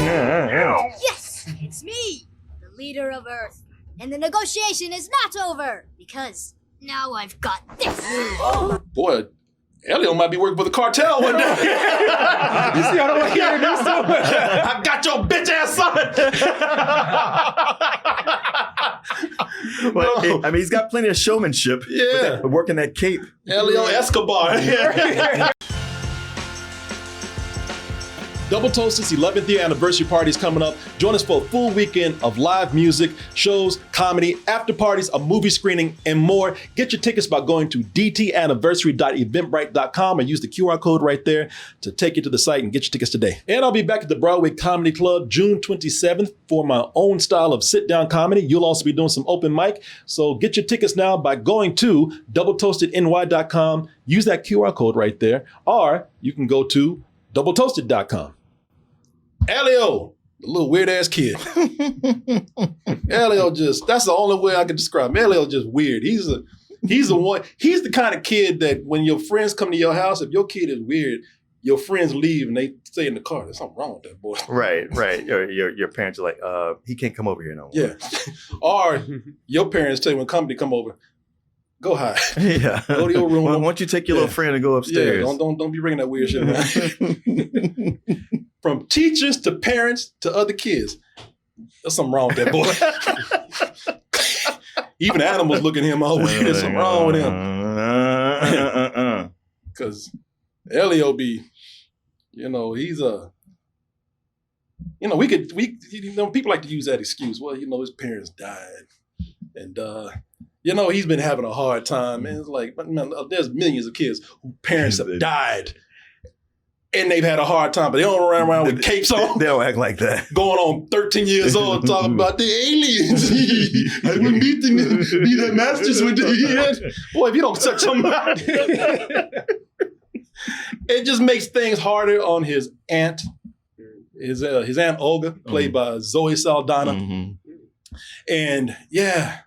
Yes, it's me, the leader of Earth. And the negotiation is not over, because now I've got this. Boy, Elio might be working for the cartel one day. You see how I hear this so much? I got your bitch ass son. Well, I mean, he's got plenty of showmanship. Yeah. Working that cape. Elio Escobar. Double Toasted's 11th year anniversary party is coming up. Join us for a full weekend of live music, shows, comedy, after parties, a movie screening, and more. Get your tickets by going to dtanniversary.eventbrite.com and use the QR code right there to take you to the site and get your tickets today. And I'll be back at the Broadway Comedy Club June 27th for my own style of sit-down comedy. You'll also be doing some open mic. So get your tickets now by going to doubletoastedny.com. Use that QR code right there. Or you can go to doubletoasted.com. Elio, the little weird ass kid. Elio that's the only way I can describe him. Elio just weird. He's the kind of kid that when your friends come to your house, if your kid is weird, your friends leave and they stay in the car. There's something wrong with that boy. Right. Your parents are like, he can't come over here no more. Yeah. Or your parents tell you when company come over, go hide. Yeah. Go to your room. Why don't you take your little friend and go upstairs? Yeah, don't be bringing that weird shit around. From teachers to parents to other kids. There's something wrong with that boy. Even animals look at him all weird. There's something wrong with him. Because Elio be, he's people like to use that excuse. Well, his parents died. And, he's been having a hard time. And it's like, man, there's millions of kids whose parents have died. And they've had a hard time, but they don't run around with capes on. They don't act like that. Going on 13 years old talking about the aliens. I will meet them, be their masters with the Boy, if you don't suck something out. It just makes things harder on his aunt. His Aunt Olga, played by Zoe Saldana. Mm-hmm. And yeah.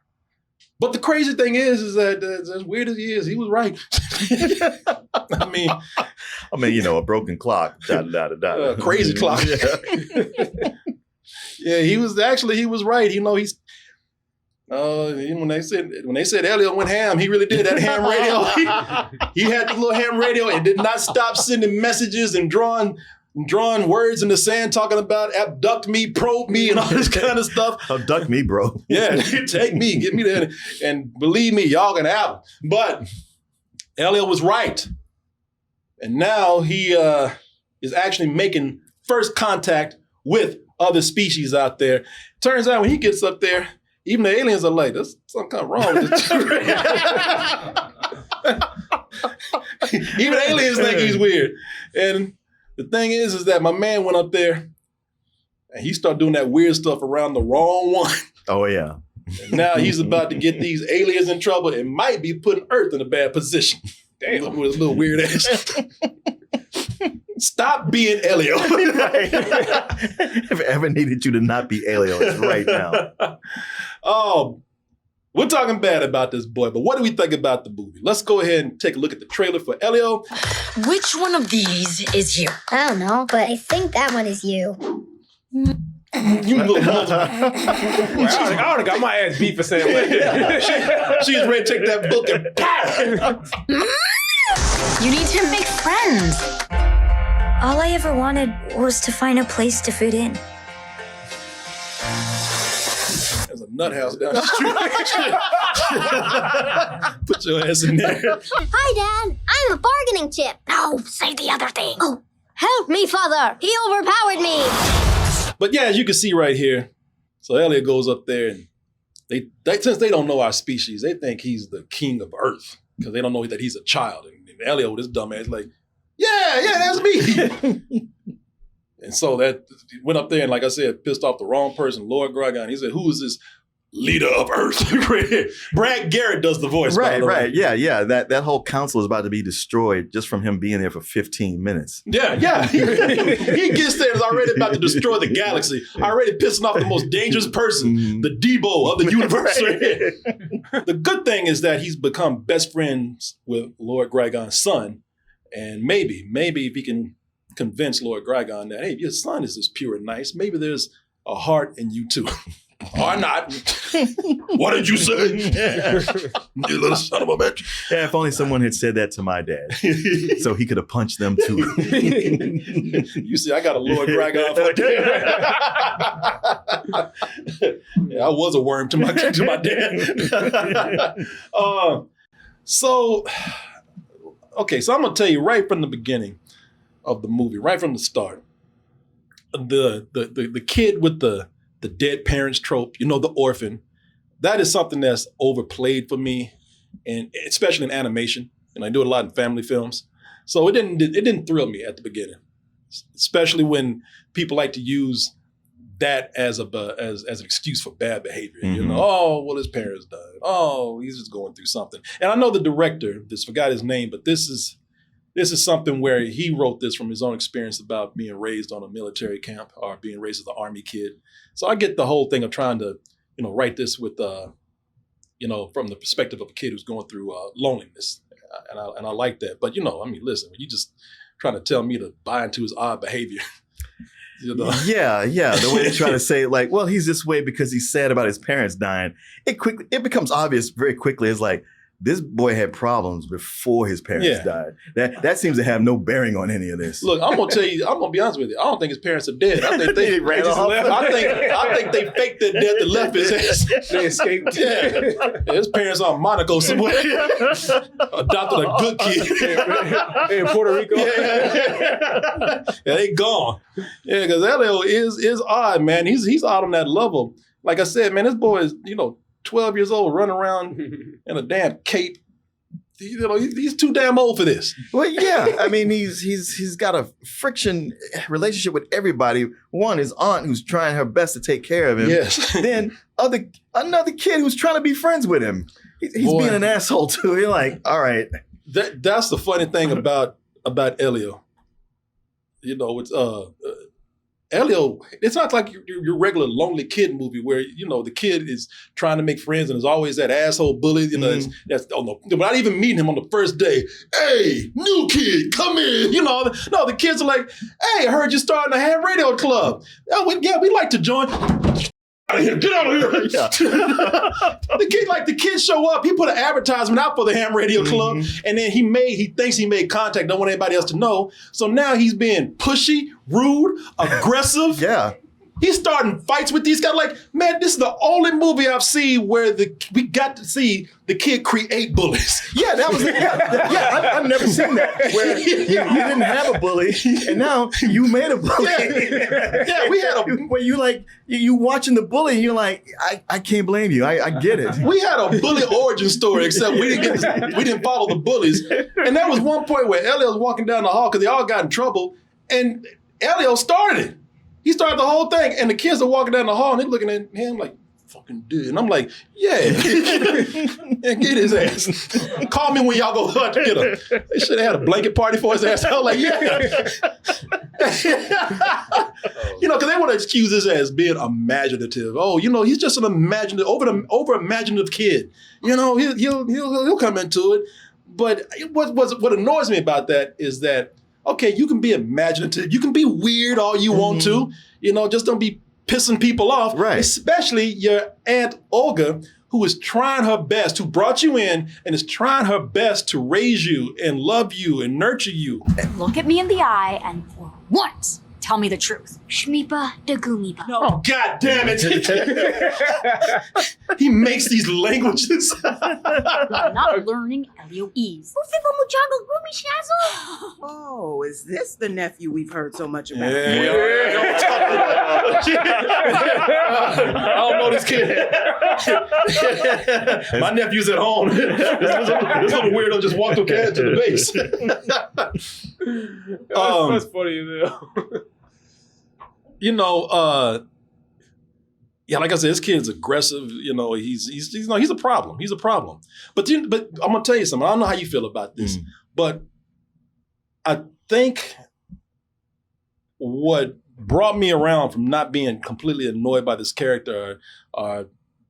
But the crazy thing is that as weird as he is, he was right. I mean, a broken clock. Crazy clock. Yeah, he was right. He's when they said Elio went ham, he really did that ham radio. He had the little ham radio and did not stop sending messages and drawing words in the sand talking about abduct me, probe me, and all this kind of stuff. Abduct me, bro. Yeah, take me, get me there. And believe me, y'all gonna have him. But Elio was right. And now he is actually making first contact with other species out there. Turns out when he gets up there, even the aliens are like, there's something kind of wrong with this. Even aliens think he's weird. And the thing is that my man went up there and he started doing that weird stuff around the wrong one. Oh, yeah. And now he's about to get these aliens in trouble and might be putting Earth in a bad position. Damn. With his little weird ass. Stop being Elio. If I ever needed you to not be Elio, it's right now. Oh, we're talking bad about this boy, but what do we think about the movie? Let's go ahead and take a look at the trailer for Elio. Which one of these is you? I don't know, but I think that one is you. You little mother. I already got my ass beat for saying that. She's ready to take that book and You need to make friends. All I ever wanted was to find a place to fit in. There's a nut house down the street. Put your ass in there. Hi, Dad. I'm a bargaining chip. No, say the other thing. Oh, help me, Father. He overpowered me. But yeah, as you can see right here, so Elliot goes up there and they since they don't know our species, they think he's the king of Earth because they don't know that he's a child. And Elliot, with his dumb ass, like, yeah, that's me. And so that went up there and, like I said, pissed off the wrong person, Lord Gragon. He said, who is this leader of Earth? Brad Garrett does the voice. Right. Yeah. That whole council is about to be destroyed just from him being there for 15 minutes. Yeah. He gets there and is already about to destroy the galaxy. Already pissing off the most dangerous person, the Debo of the universe. The good thing is that he's become best friends with Lord Gragon's son. And maybe if he can convince Lord Grigon that, hey, your son is just pure and nice. Maybe there's a heart in you too. Or not. What did you say? You little son of a bitch. Yeah, if only someone had said that to my dad, so he could have punched them too. You see, I got a Lord Grigon for yeah, I was a worm to my dad. So I'm gonna tell you right from the beginning of the movie, right from the start, the kid with the dead parents trope, the orphan, that is something that's overplayed for me, and especially in animation. And I do it a lot in family films. So it didn't thrill me at the beginning, especially when people like to use that as an excuse for bad behavior. Mm-hmm. Oh, well, his parents died. Oh, he's just going through something. And I know the director, forgot his name, but this is something where he wrote this from his own experience about being raised on a military camp or being raised as an army kid. So I get the whole thing of trying to, write this with, from the perspective of a kid who's going through loneliness. And I like that. But, listen, when you just trying to tell me to buy into his odd behavior. Yeah. The way they try to say, like, well, he's this way because he's sad about his parents dying. It becomes obvious very quickly. It's like, this boy had problems before his parents died. That seems to have no bearing on any of this. Look, I'm gonna tell you, I'm gonna be honest with you. I don't think his parents are dead. I think they ran off. I think they faked their death and left his ass. They escaped. Yeah. His parents are in Monaco somewhere. Adopted a good kid. In Puerto Rico. Yeah, they gone. Yeah, because Elio is odd, man. He's odd on that level. Like I said, man, this boy is, 12 years old, running around in a damn cape. He's too damn old for this. Well, yeah. I mean, he's got a friction relationship with everybody. One, his aunt who's trying her best to take care of him. Yes. Then another kid who's trying to be friends with him. He's being an asshole too. You're like, all right. That's the funny thing about Elio. It's Elio, it's not like your regular lonely kid movie where, the kid is trying to make friends and there's always that asshole bully, that's without even meeting him on the first day. Hey, new kid, come in. No, the kids are like, hey, I heard you're starting a ham radio club. Oh, we'd like to join. Get out of here. Yeah. the kid show up. He put an advertisement out for the ham radio club, and then he thinks he made contact, don't want anybody else to know. So now he's being pushy, rude, aggressive. Yeah. He's starting fights with these guys. Like, man, this is the only movie I've seen where we got to see the kid create bullies. Yeah, that was I've never seen that where you didn't have a bully and now you made a bully. Yeah, we had where you watching the bully and you're like, I can't blame you. I get it. We had a bully origin story, except we didn't follow the bullies. And there was one point where Elio was walking down the hall because they all got in trouble, and Elio started it. He started the whole thing, and the kids are walking down the hall, and they're looking at him like, fucking dude. And I'm like, yeah, get his ass. Call me when y'all go out to get him. They should have had a blanket party for his ass. I was like, yeah. Because they want to excuse his ass being imaginative. Oh, he's just an over imaginative kid. He'll come into it. But what annoys me about that is that, okay, you can be imaginative. You can be weird all you want to. Just don't be pissing people off. Right. Especially your Aunt Olga, who is trying her best, who brought you in and is trying her best to raise you and love you and nurture you. Look at me in the eye and for once, tell me the truth. Shmipa de gumipa. No. Oh, God damn it. He makes these languages. I'm not learning Elioese. Oh, is this the nephew we've heard so much about? Yeah. I don't know this kid. My nephew's at home. This little weirdo just walked to the base. That's funny as hell. Like I said, this kid's aggressive. He's a problem. He's a problem. But I'm gonna tell you something. I don't know how you feel about this, but I think what brought me around from not being completely annoyed by this character or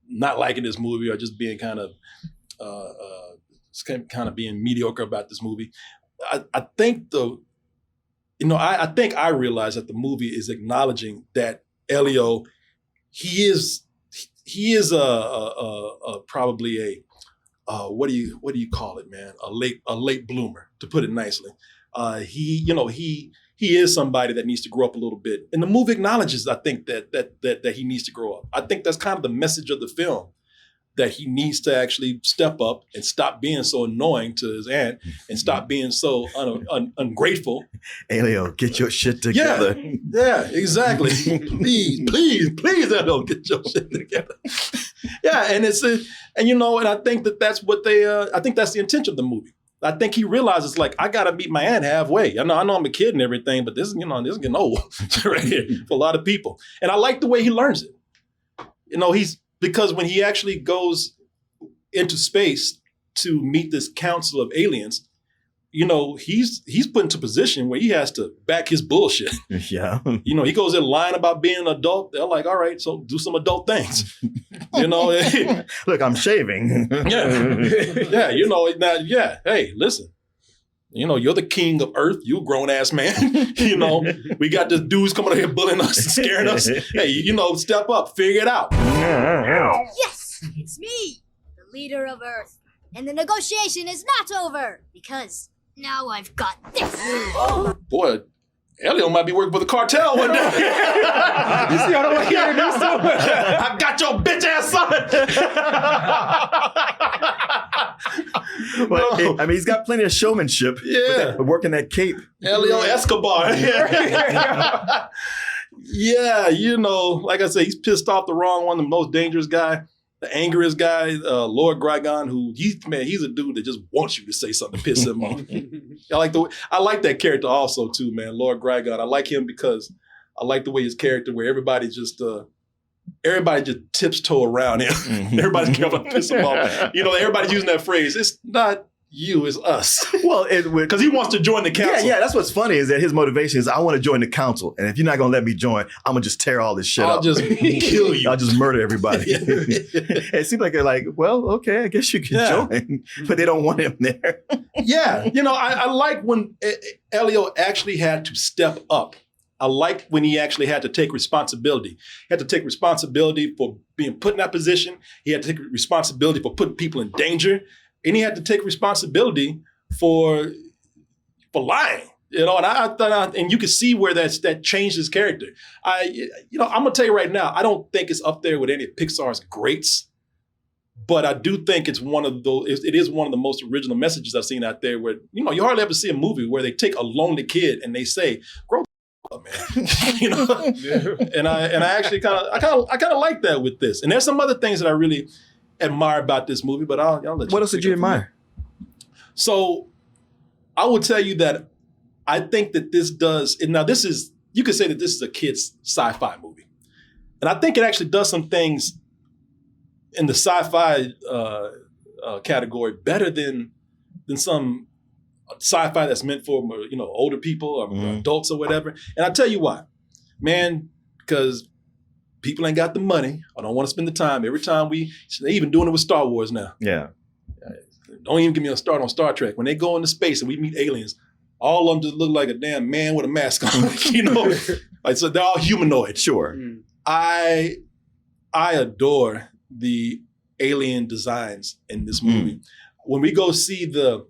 not liking this movie or just being kind of being mediocre about this movie, I think I think I realized that the movie is acknowledging that Elio, he is probably what do you call it, man? A late bloomer, to put it nicely. He is somebody that needs to grow up a little bit, and the movie acknowledges, I think, that he needs to grow up. I think that's kind of the message of the film, that he needs to actually step up and stop being so annoying to his aunt and stop being so ungrateful. Elio, get your shit together. Yeah, exactly. please, Elio, get your shit together. Yeah, and and I think that's what I think that's the intention of the movie. I think he realizes, like, I got to meet my aunt halfway. I know I'm a kid and everything, but this is getting old right here for a lot of people. And I like the way he learns it. Because when he actually goes into space to meet this council of aliens, he's put into a position where he has to back his bullshit. Yeah. He goes in lying about being an adult. They're like, all right, so do some adult things. Look, I'm shaving. Yeah. Hey, listen. You're the king of Earth. You a grown-ass man. We got this dudes coming out here bullying us and scaring us. Hey, step up, figure it out. Yes, it's me, the leader of Earth. And the negotiation is not over, because now I've got this. Boy, Elio might be working for the cartel one day. You see all the way here, I got your bitch ass son. Well, he's got plenty of showmanship. Yeah. Working that cape. Elio Escobar. Yeah, like I said, he's pissed off the wrong one, the most dangerous guy, the angriest guy, Lord Grigon, who he's a dude that just wants you to say something to piss him off. I like that character also too, man, Lord Grigon. I like him because I like the way his character, where everybody just tiptoe around him. Everybody's careful to piss him off. Everybody's using that phrase. It's not you, it's us. Well, because he wants to join the council. Yeah, that's what's funny is that his motivation is, I want to join the council, and if you're not going to let me join, I'm going to just tear all this shit up. I'll just kill you. I'll just murder everybody. It seems like they're like, well, okay, I guess you can join, but they don't want him there. Yeah, I like when Elio actually had to step up. I like when he actually had to take responsibility. He had to take responsibility for being put in that position. He had to take responsibility for putting people in danger. And he had to take responsibility for lying, and I thought, and you could see where that changed his character. I'm gonna tell you right now, I don't think it's up there with any of Pixar's greats, but I do think it's one of those. It is one of the most original messages I've seen out there. Where you hardly ever see a movie where they take a lonely kid and they say, "Grow up, man," And I actually kind of like that with this. And there's some other things that I really admire about this movie, but I'll let you. What else did you admire? So I will tell you that I think that this does, and now this is, you could say that this is a kid's sci-fi movie. And I think it actually does some things in the sci-fi category better than some sci-fi that's meant for older people or adults or whatever. And I'll tell you why. Man, because people ain't got the money or don't want to spend the time. Every time they even doing it with Star Wars now. Yeah. Don't even give me a start on Star Trek. When they go into space and we meet aliens, all of them just look like a damn man with a mask on, Like, so they're all humanoid. Sure. I adore the alien designs in this movie. When we go see the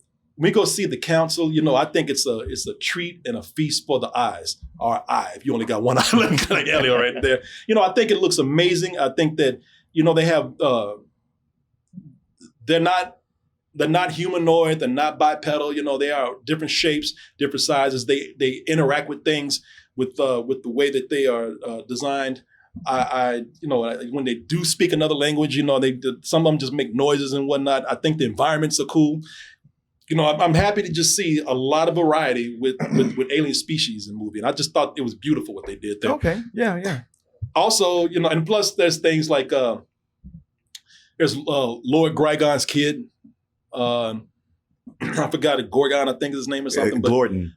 council, I think it's a treat and a feast for the eyes. Or eye, if you only got one eye, like Elio right there. I think it looks amazing. I think that they have they're not humanoid, they're not bipedal. They are different shapes, different sizes. They interact with things with the way that they are designed. When they do speak another language, some of them just make noises and whatnot. I think the environments are cool. I'm happy to just see a lot of variety with alien species in the movie. And I just thought it was beautiful what they did there. Okay. Yeah. Also, and plus there's things like there's Lord Grigon's kid. I forgot it. Gorgon, I think is his name or something. Glorden.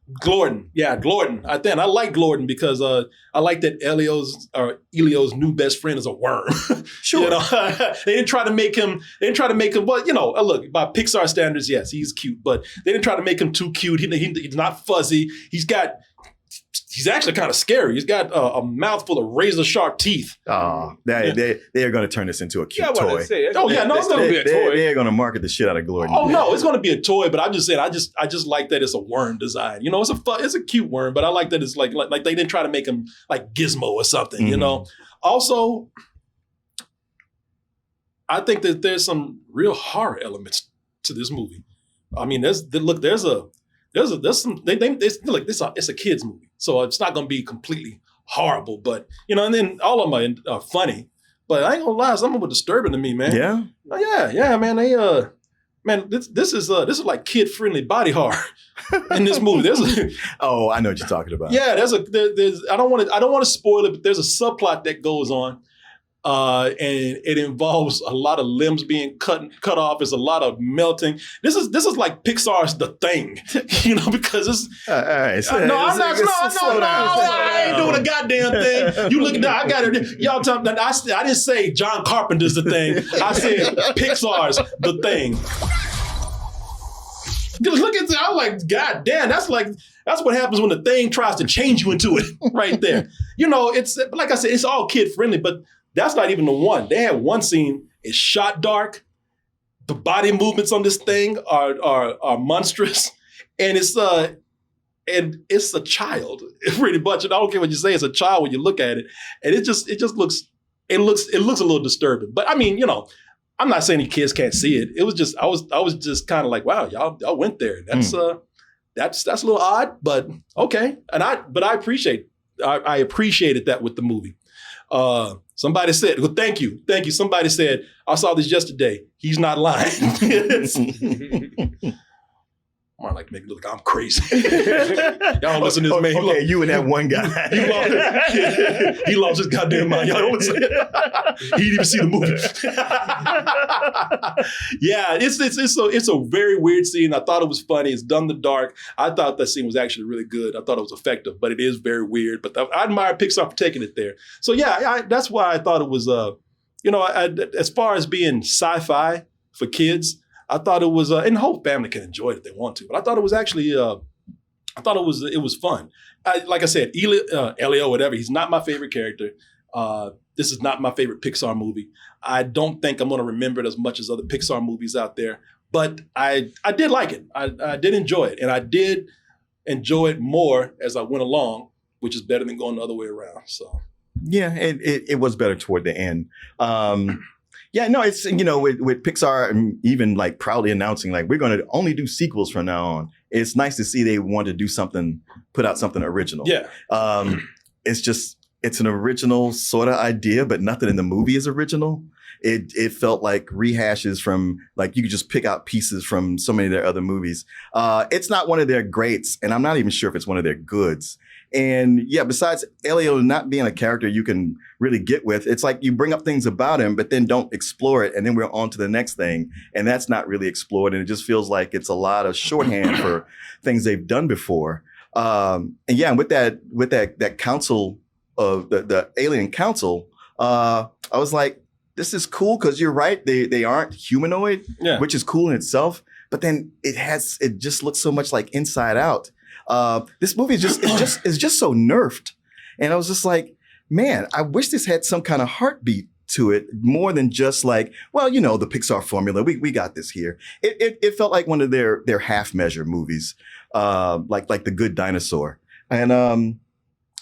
Yeah, Glorden. I like Glorden because I like that Elio's new best friend is a worm. Sure. They didn't try to make him, but look, by Pixar standards, yes, he's cute, but they didn't try to make him too cute. He's not fuzzy. He's got he's actually kind of scary. He's got a mouthful of razor sharp teeth. Oh, they are going to turn this into a cute Yeah, what I toy. say. Oh yeah, no, it's gonna be a toy. They're going to market the shit out of Glory. Oh no, it's going to be a toy. But I'm just saying, I just like that it's a worm design. You know, it's a cute worm, but I like that it's like they didn't try to make him like Gizmo or something. You know. Also, I think that there's some real horror elements to this movie. I mean, it's a kids movie, so it's not going to be completely horrible. But you know, and then all of them are funny. But I ain't gonna lie, some of them were disturbing to me, man. Yeah, yeah, man. This is like kid friendly body horror in this movie. oh, I know what you're talking about. Yeah, there's I don't want to spoil it, but there's a subplot that goes on. And it involves a lot of limbs being cut off. There's a lot of melting. This is like Pixar's The Thing, you know, because it's. All right, I ain't doing a goddamn thing. You look at that. I got it. Y'all tell me. I didn't say John Carpenter's The Thing. I said Pixar's The Thing. Look at that. I'm like, God damn. That's what happens when the thing tries to change you into it, right there. You know, it's like I said, it's all kid friendly, but. That's not even the one. They had one scene. It's shot dark. The body movements on this thing are monstrous, and it's a child pretty much. And I don't care what you say. It's a child when you look at it, and it looks a little disturbing. But I mean, you know, I'm not saying you kids can't see it. It was just I was just kind of like, wow, y'all went there. That's a little odd, but okay. And I appreciated that with the movie. Somebody said, well, thank you. Somebody said, I saw this yesterday. He's not lying. I like to make it look like I'm crazy. Y'all don't listen to this man. Okay, you and that one guy. He lost his goddamn mind. Y'all don't listen. He didn't even see the movie. Yeah, it's a very weird scene. I thought it was funny. It's done in the dark. I thought that scene was actually really good. I thought it was effective, but it is very weird. But I admire Pixar for taking it there. So yeah, that's why I thought it was, as far as being sci-fi for kids, I thought it was, and the whole family can enjoy it if they want to. But I thought it was actually, it was fun. Like I said, Elio, whatever. He's not my favorite character. This is not my favorite Pixar movie. I don't think I'm going to remember it as much as other Pixar movies out there. But I did like it. I did enjoy it, and I did enjoy it more as I went along, which is better than going the other way around. So yeah, it was better toward the end. Yeah, no, it's, you know, with Pixar and even like proudly announcing like we're going to only do sequels from now on. It's nice to see they want to do something, put out something original. Yeah. It's an original sort of idea, but nothing in the movie is original. It felt like rehashes from, like, you could just pick out pieces from so many of their other movies. It's not one of their greats, and I'm not even sure if it's one of their goods. And yeah, besides Elio not being a character you can really get with, it's like you bring up things about him, but then don't explore it. And then we're on to the next thing. And that's not really explored. And it just feels like it's a lot of shorthand for things they've done before. And yeah, with that council of the alien council, I was like, this is cool because you're right. They aren't humanoid, which is cool in itself. But then it just looks so much like Inside Out. This movie is just so nerfed. And I was just like, man, I wish this had some kind of heartbeat to it more than just like, well, you know, the Pixar formula, we got this here. It felt like one of their half measure movies, like The Good Dinosaur. And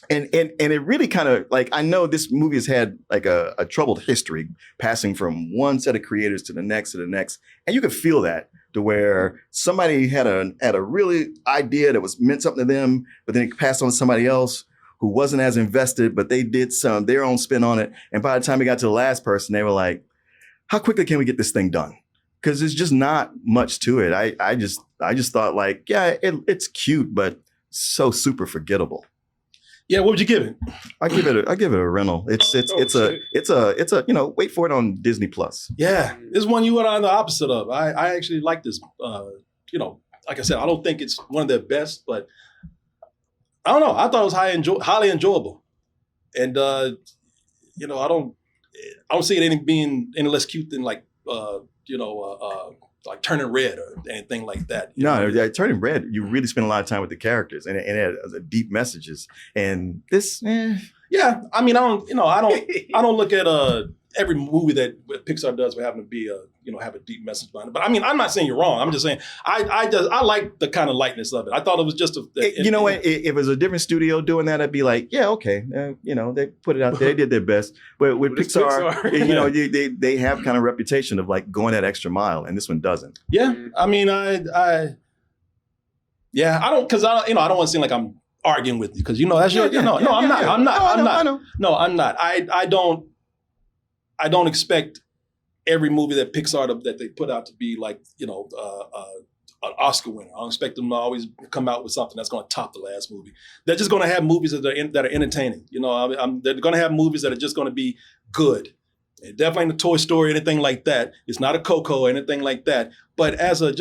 it really kind of, like, I know this movie has had like a troubled history passing from one set of creators to the next, and you could feel that, to where somebody had a really idea that meant something to them, but then it passed on to somebody else who wasn't as invested, but they did their own spin on it. And by the time it got to the last person, they were like, how quickly can we get this thing done? Because there's just not much to it. I just thought, like, yeah, it's cute, but so super forgettable. Yeah, what would you give it? I give it a rental. It's a you know, wait for it on Disney Plus. Yeah, this is one you were on the opposite of. I actually like this. You know, like I said, I don't think it's one of their best, but I don't know. I thought it was highly enjoyable, and you know, I don't see it being any less cute than like like Turning Red or anything like that. No, Turning Red, you really spend a lot of time with the characters, and it had deep messages. And this, yeah, I mean, I don't look at every movie that Pixar does for having to be have a deep message behind it. But I mean, I'm not saying you're wrong. I'm just saying I like the kind of lightness of it. I thought it was just if it was a different studio doing that, I'd be like, yeah, okay, they put it out there, they did their best. But with Pixar, they have kind of reputation of like going that extra mile, and this one doesn't. Yeah, I mean, I don't want to seem like I'm arguing with you because that's your I'm not. I don't expect every movie that Pixar that they put out to be like, an Oscar winner. I don't expect them to always come out with something that's going to top the last movie. They're just going to have movies that are entertaining. They're going to have movies that are just going to be good. It definitely ain't a Toy Story or anything like that. It's not a Coco or anything like that. But as a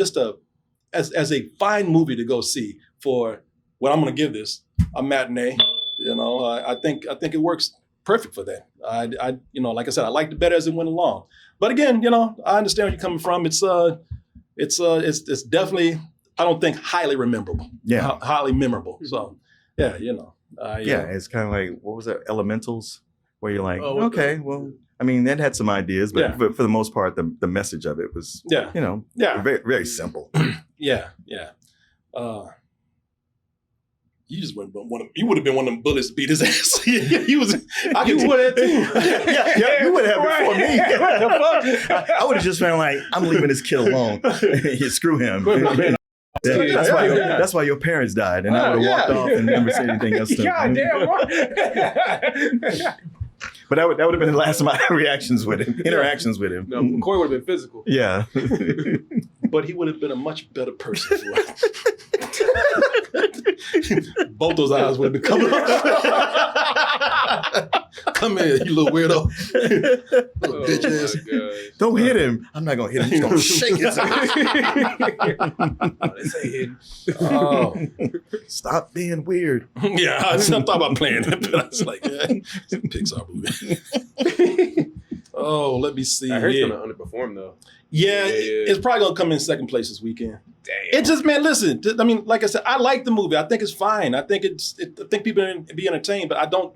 fine movie to go see for what I'm going to give this, a matinee, I think it works perfect for that. Like I said, I liked it better as it went along. But again, I understand where you're coming from. It's definitely, I don't think highly memorable. Yeah, highly memorable. So yeah, it's kind of like, what was that, Elementals, where you're like, okay, well, I mean, that had some ideas, but for the most part, the message of it was, very, very simple. Yeah. You just wouldn't you would have been one of them bullets to beat his ass. He was. You would have too. You would have before me. What the fuck? I would have just been like, I'm leaving this kid alone. Screw him. That's why your parents died, and I would have walked off and never said anything else to him. God damn. But that would have been the last of my interactions with him. No, Corey would have been physical. Yeah. But he would have been a much better person for it. Both those eyes would have been coming up. Come here, you little weirdo. Little bitch ass. Don't hit him. I'm not going to hit him. He's going to shake his ass. This ain't hitting. Oh. Stop being weird. Yeah, I thought about playing it, but I was like, it's a Pixar movie. Oh, let me see. I heard it's going to underperform, though. Yeah, it's probably going to come in second place this weekend. Damn. It just, man, listen, I mean, like I said, I like the movie. I think it's fine. I think people be entertained, but I don't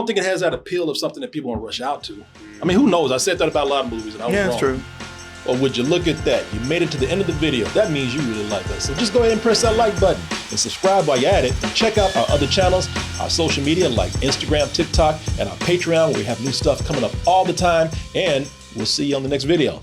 think it has that appeal of something that people want to rush out to. I mean, who knows? I said that about a lot of movies, and I was wrong. That's true. Or would you look at that? You made it to the end of the video. That means you really like us. So just go ahead and press that like button and subscribe while you're at it. And check out our other channels, our social media like Instagram, TikTok, and our Patreon, where we have new stuff coming up all the time. And we'll see you on the next video.